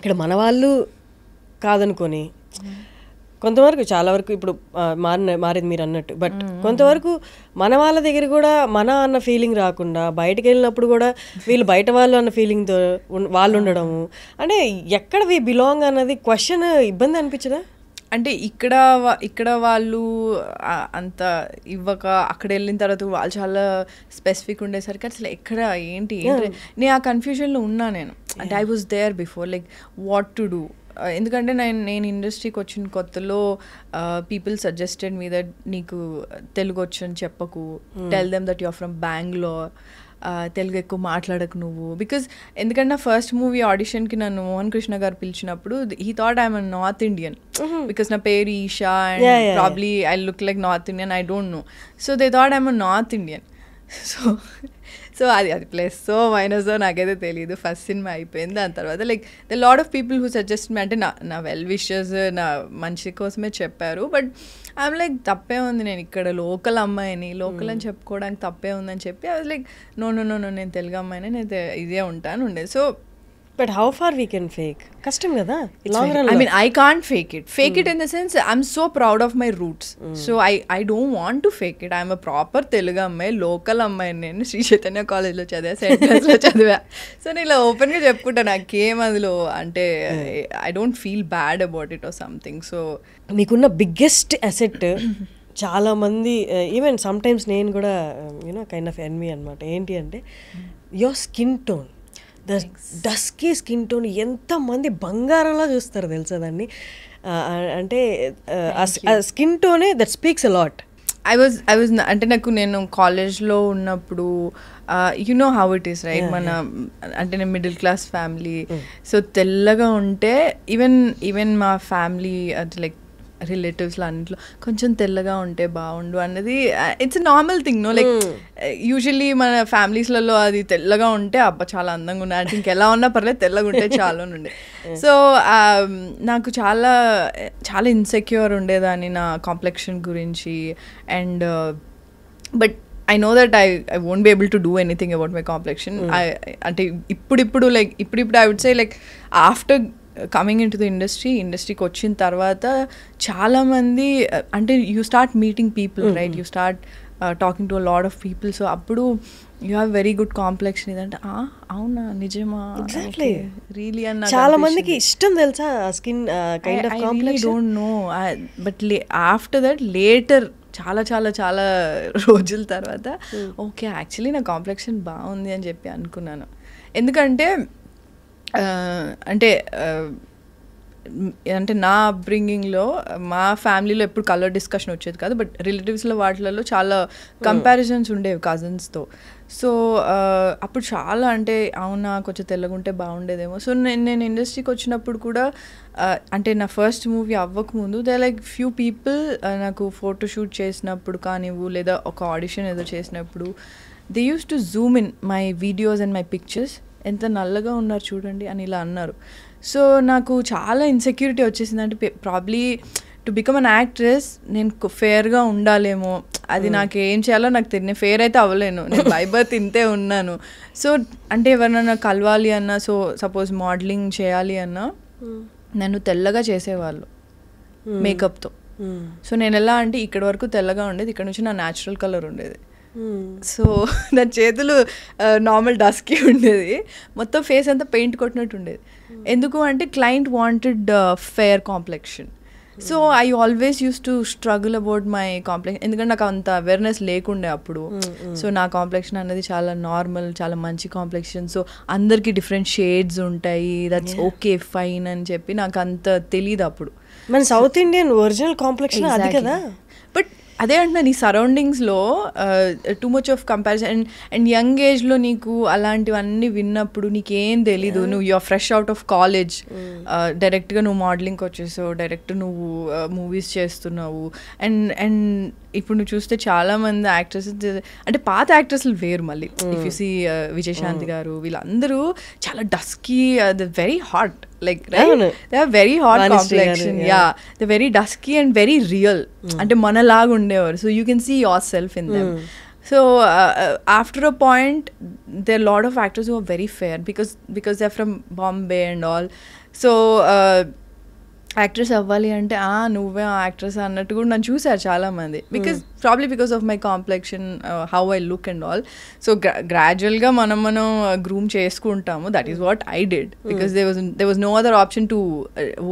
ఇక్కడ మన వాళ్ళు కాదనుకొని కొంతవరకు చాలా వరకు ఇప్పుడు మారేది మీరు అన్నట్టు, బట్ కొంతవరకు మన వాళ్ళ దగ్గర కూడా మన అన్న ఫీలింగ్ రాకుండా బయటకు వెళ్ళినప్పుడు కూడా వీళ్ళు బయట వాళ్ళు అన్న ఫీలింగ్తో వాళ్ళు ఉండడము, అంటే ఎక్కడ వి బిలాంగ్ అన్నది క్వశ్చన్ ఇబ్బంది అనిపించదా? అంటే ఇక్కడ వాళ్ళు అంత ఇవ్వక అక్కడ వెళ్ళిన తర్వాత వాళ్ళు చాలా స్పెసిఫిక్ ఉండేసరికి అసలు ఎక్కడ ఏంటి నేను ఆ కన్ఫ్యూజన్లో ఉన్నా నేను. అంటే I was there before, like what to do. ఎందుకంటే నేను ఇండస్ట్రీకి వచ్చిన కొత్తలో పీపుల్ సజెస్టెడ్ మీ దట్ నీకు తెలుగు వచ్చని చెప్పకు, tell them that you're from Bangalore, Telugu ఎక్కువ మాట్లాడకు నువ్వు. బికాజ్ ఎందుకంటే నా ఫస్ట్ మూవీ ఆడిషన్కి నన్ను మోహన్ కృష్ణ గారు పిలిచినప్పుడు he thought I'm a north Indian because నా పేరు Eesha and probably I look like north Indian, I don't know. So they thought I'm a north Indian. So అది ప్లస్ సో మైనస్ నాకైతే తెలియదు. ఫస్ట్ సినిమా అయిపోయింది, దాని తర్వాత like the lot of people who suggest me, అంటే నా well wishers నా మంచి కోసమే చెప్పారు. బట్ ఐఎమ్ లైక్ తప్పే ఉంది, నేను ఇక్కడ లోకల్ అమ్మాయిని, లోకల్ అని చెప్పుకోవడానికి తప్పే ఉందని చెప్పి ఐ వాజ్ లైక్ నో నేను తెలుగు అమ్మాయిని, నేను ఇదే ఉంటాను ఉండేది. So but how far we can fake? కష్టం కదా. I mean, I can't fake it in the sense I'm so proud of my roots. So I don't want to fake it. I'm a proper Telugu అమ్మాయి, local అమ్మాయి. నేను శ్రీ చైతన్య కాలేజ్లో చదివా, సెంటర్స్లో చదివా. So నేను ఇలా ఓపెన్గా చెప్పుకుంటా, నాకేం అందులో అంటే I don't feel bad about it or something. So మీకున్న బిగ్గెస్ట్ అసెట్ చాలామంది ఈవెన్ సమ్టైమ్స్ నేను కూడా యూనో కైండ్ ఆఫ్ ఎన్మీ అనమాట. ఏంటి అంటే your skin tone, dusky skin tone. ఎంతమంది బంగారంలా చూస్తారు తెలుసా దాన్ని. అంటే స్కిన్ టోనే that speaks a lot. I was అంటే నేను కాలేజ్లో ఉన్నప్పుడు you know how it is right, మన అంటే నేను మిడిల్ క్లాస్ ఫ్యామిలీ. సో తెల్లగా ఉంటే ఈవెన్ మా ఫ్యామిలీ అంటే లైక్ రిలేటివ్స్లో అన్నింటిలో కొంచెం తెల్లగా ఉంటే బాగుండు అన్నది it's a normal thing no. Like usually మన ఫ్యామిలీస్లలో అది తెల్లగా ఉంటే అబ్బా చాలా అందంగా ఉన్నాయి అంటే ఇంకెలా ఉన్నా పర్లేదు తెల్లగా ఉంటే చాలా ఉండే. సో నాకు చాలా చాలా ఇన్సెక్యూర్ ఉండేదాన్ని నా కాంప్లెక్షన్ గురించి. And but I know that I won't be able to do anything about my complexion. అంటే ఇప్పుడు I would say like after coming into the ఇండస్ట్రీకి వచ్చిన తర్వాత చాలామంది అంటే you start meeting people right, you start talking to a lot of people. So అప్పుడు you have very good complexion. ఇదంటే అవునా నిజమా ఎగ్జాక్ట్లీ రియలీ అన్న చాలా మందికి ఇష్టం తెలుసా skin kind of complexion. Don't know but after that later చాలా చాలా చాలా రోజుల తర్వాత ఓకే యాక్చువల్లీ నా కాంప్లెక్షన్ బాగుంది అని చెప్పి అనుకున్నాను. ఎందుకంటే అంటే నా అప్బ్రింగింగ్లో మా ఫ్యామిలీలో ఎప్పుడు కలర్ డిస్కషన్ వచ్చేది కాదు, బట్ రిలేటివ్స్లో వాటిలలో చాలా కంపారిజన్స్ ఉండేవి కజిన్స్తో. సో అప్పుడు చాలా అంటే అవునా కొంచెం తెల్లగుంటే బాగుండేదేమో. సో నేను ఇండస్ట్రీకి వచ్చినప్పుడు కూడా అంటే నా ఫస్ట్ మూవీ అవ్వకముందు దే లైక్ ఫ్యూ పీపుల్ నాకు ఫోటోషూట్ చేసినప్పుడు కానివ్వు లేదా ఒక ఆడిషన్ ఏదో చేసినప్పుడు they use to zoom in my videos and my pictures, ఎంత నల్లగా ఉన్నారు చూడండి అని ఇలా అన్నారు. సో నాకు చాలా ఇన్సెక్యూరిటీ వచ్చేసింది. అంటే probably to become an actress నేను ఫేర్గా ఉండాలేమో, అది నాకు ఏం చేయాలో నాకు తెలియదు. ఫేర్ అయితే అవ్వలేను, నేను బై బర్త్ ఇంతే ఉన్నాను. సో అంటే ఎవరైనా కలవాలి అన్నా, సో సపోజ్ మోడలింగ్ చేయాలి అన్నా నన్ను తెల్లగా చేసేవాళ్ళు మేకప్తో. సో నేను ఎలా అంటే ఇక్కడ వరకు తెల్లగా ఉండేది, ఇక్కడ నుంచి నా న్యాచురల్ కలర్ ఉండేది. సో నా చేతులు నార్మల్ డస్కీ ఉండేది, మొత్తం ఫేస్ అంతా పెయింట్ కొట్టినట్టు ఉండేది. ఎందుకు అంటే client wanted fair complexion. So I always use to struggle about my complexion, ఎందుకంటే నాకు అంత అవేర్నెస్ లేకుండే అప్పుడు. సో నా కాంప్లెక్షన్ అనేది చాలా నార్మల్, చాలా మంచి కాంప్లెక్షన్. సో అందరికీ డిఫరెంట్ షేడ్స్ ఉంటాయి, దట్స్ ఓకే ఫైన్ అని చెప్పి నాకు అంత తెలియదు అప్పుడు. మన సౌత్ ఇండియన్ ఒరిజినల్ కాంప్లెక్షన్ అది కదా. బట్ అదే అంటున్నా, నీ సరౌండింగ్స్లో too much of comparison and young ఏజ్లో నీకు అలాంటివన్నీ విన్నప్పుడు నీకేం తెలీదు. నువ్వు you're fresh out of college, డైరెక్ట్గా నువ్వు మోడలింగ్కి వచ్చేసావు, డైరెక్ట్ నువ్వు మూవీస్ చేస్తున్నావు. అండ్ ఇప్పుడు నువ్వు చూస్తే చాలామంది యాక్టర్స్ అంటే పాత యాక్టర్స్లు వేరు. మళ్ళీ ఇఫ్ యూ సీ విజయశాంతి గారు వీళ్ళందరూ చాలా dusky, they very hot, like right, they are very hot complexion, yeah, they're very dusky and very real, ante manalaga undevaru, so you can see yourself in them. So after a point there are a lot of actors who are very fair because they're from Bombay and all. So actress అవ్వాలి అంటే నువ్వే actress అన్నట్టు కూడా నన్ను చూసారు చాలామంది, because of my complexion, how I look and all. So గ్రాడ్యువల్గా మనం గ్రూమ్ చేసుకుంటాము. That is what I did, because there was no other option to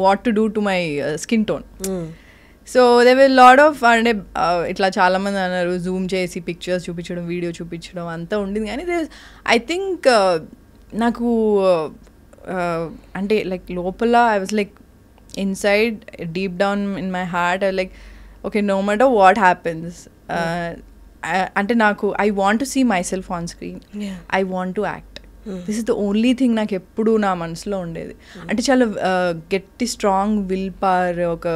what to do to my skin tone. So they will laud off అంటే ఇట్లా చాలామంది అన్నారు Zoom చేసి pictures చూపించడం, video చూపించడం అంతా ఉండింది. కానీ ఐ థింక్ నాకు అంటే లైక్ లోపల I was like inside, deep down in my heart, I like, okay, no matter what happens, ante naku I want to see myself on screen. I want to act. This is the only thing నాకు ఎప్పుడు నా మనసులో ఉండేది. అంటే చాలా గట్టి strong will power, ఒక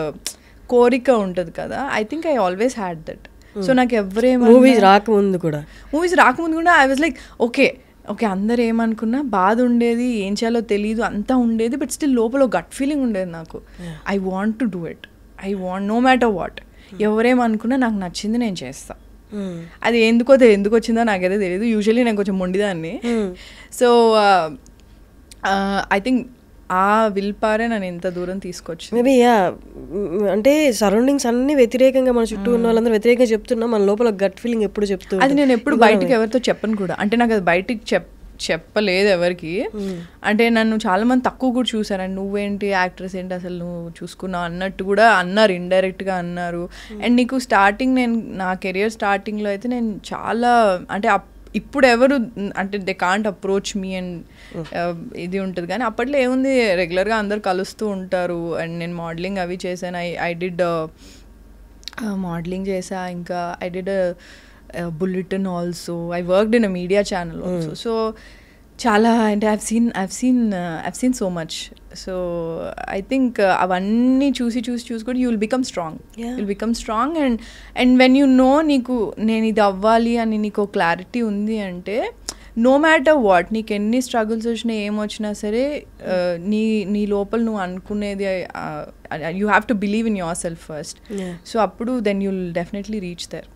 కోరిక ఉంటుంది కదా. I think I always had that. So నాకు ఎవరేమో మూవీస్ రాకముందు కూడా ఐ వాజ్ లైక్ ఓకే అందరు ఏమనుకున్నా బాధ ఉండేది, ఏం చేయాలో తెలీదు, అంతా ఉండేది. బట్ స్టిల్ లోపల గట్ ఫీలింగ్ ఉండేది నాకు. I want to do it. I want no matter what. ఎవరేమనుకున్నా నాకు నచ్చింది నేను చేస్తా. అది ఎందుకు వచ్చిందో నాకైతే తెలియదు. యూజువల్లీ నేను కొంచెం మొండిదాన్ని. సో ఐ థింక్ ఆ విల్ పవరే నన్ను ఎంత దూరం తీసుకొచ్చి. మేబీ అంటే సరౌండింగ్స్ అన్ని వ్యతిరేకంగా, మన చుట్టూ ఉన్న వాళ్ళందరూ వ్యతిరేకంగా చెప్తున్నా, మన లోపల గట్ ఫీలింగ్ ఎప్పుడు చెప్తూ. అది నేను ఎప్పుడు బయటకు ఎవరితో చెప్పను కూడా. అంటే నాకు అది బయటికి చెప్పలేదు ఎవరికి. అంటే నన్ను చాలా మంది తక్కువ కూడా చూసారండి, నువ్వేంటి యాక్ట్రెస్ ఏంటి అసలు నువ్వు చూసుకున్నావు అన్నట్టు కూడా అన్నారు, ఇండైరెక్ట్గా అన్నారు. అండ్ నీకు స్టార్టింగ్ నా కెరియర్ స్టార్టింగ్లో అయితే నేను చాలా అంటే ఇప్పుడు ఎవరు అంటే they can't approach me and ఇది ఉంటుంది. కానీ అప్పట్లో ఏముంది, రెగ్యులర్గా అందరు కలుస్తూ ఉంటారు. అండ్ నేను మోడలింగ్ అవి చేశాను. ఐ డిడ్ మోడలింగ్ చేసా, ఇంకా I did bulletin also. I worked in a media channel also. So చాలా అంటే I've seen so much. So I think అవన్నీ చూసి కూడా you will become strong. And when you know నీకు నేను ఇది అవ్వాలి అని నీకు క్లారిటీ ఉంది అంటే నో మ్యాటర్ వాట్, నీకు ఎన్ని స్ట్రగుల్స్ వచ్చినా ఏమొచ్చినా సరే నీ లోపల నువ్వు అనుకునేది you have to believe in yourself first. So అప్పుడు then you will definitely reach there.